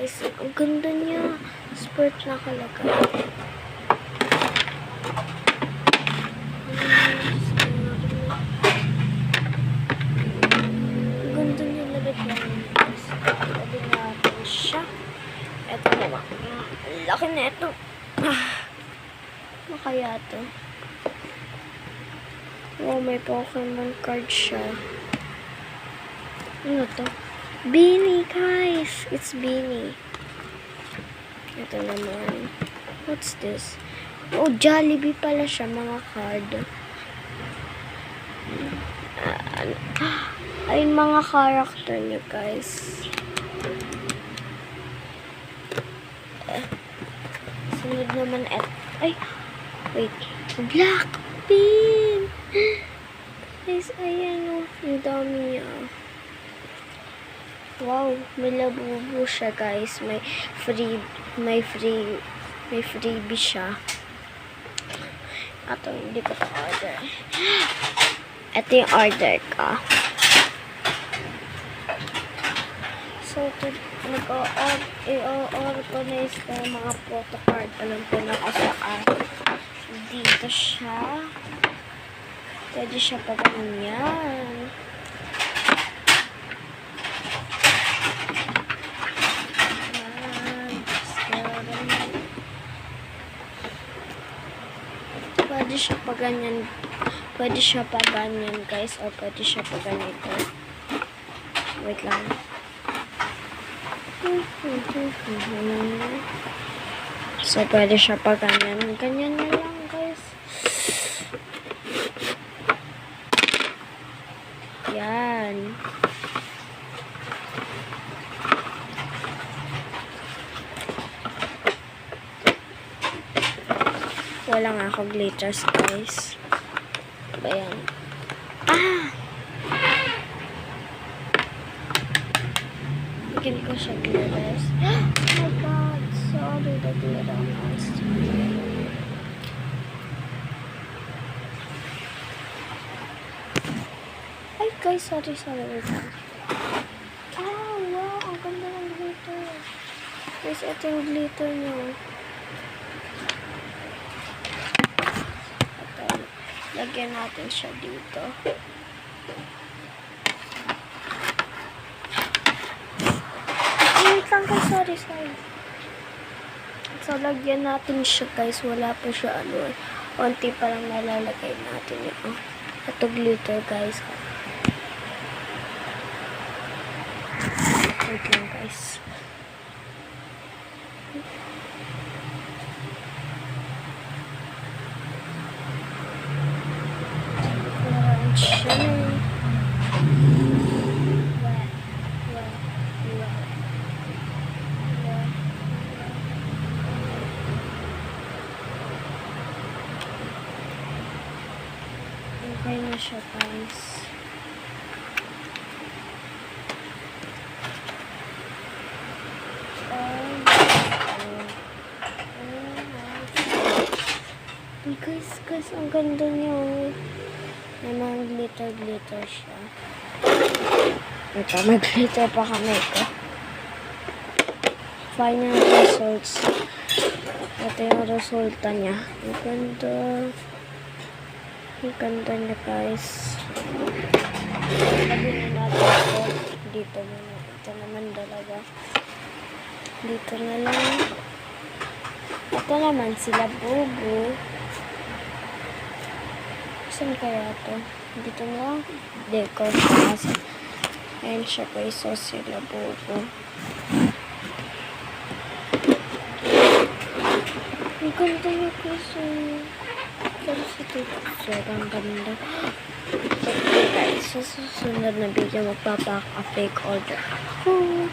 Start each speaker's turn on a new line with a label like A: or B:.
A: guys. Ang ganda niya. Spurt nakalagay. Ang ganda niya lalagyan. Sabi natin siya. Ito naman. Laki na ito. Ano kaya ito? Oh, may Pokemon card siya. Ano to? Beanie, guys! It's Beanie. Ito naman. What's this? Oh, Jollibee pala siya, mga card. Ay, mga character niya, guys. Sunod naman ay, wait. Blackpink! Guys, ayan o. Ang dami niya. Wow, may labubo siya, guys. May freebie siya. Ito, hindi ko ito order. Ito yung order ko. So, i-organize ko yung mga photo card. Alam ko na kung saan. Dito siya. Pwede siya pa ganyan. Pwede siya pa ganyan. Pwede siya pa ganyan, guys. O pwede siya pa ganito. Wait lang. So, pwede siya pa ganyan. Ganyan na lang, guys. Yan. Wala nga ako glitters, guys. Ayan. Bigyan ko siya glitters. Oh my god. Sorry, the glitter mask. Ay, guys. Sorry. Wait lang. Wow. Ang ganda ng glitter. Guys, ito yung glitter niyo. Lagyan natin siya dito. Wait lang guys, sorry. So, lagyan natin siya, guys. Wala pa siya, konti pa lang nalalagay natin yun. Ito glitter, guys. Wait lang, guys. Okay na siya, guys. Guys, ang ganda niya. May mga glitter siya. Ito, may glitter pa kami ito. Final results. Ito yung resulta niya. Ang ganda. Ang ganda niya, guys. Sabihin natin ito. Dito muna. Ito naman talaga. Dito na lang. Ito naman sila Bubu. Saan kaya ito? Dito na lang. Decor siya. Ayan siya, guys. So sila Bubu. Ang ganda niya, guys. Sobrang ganda. Okay, guys, sa susunod na video magpapaka-fake order ako.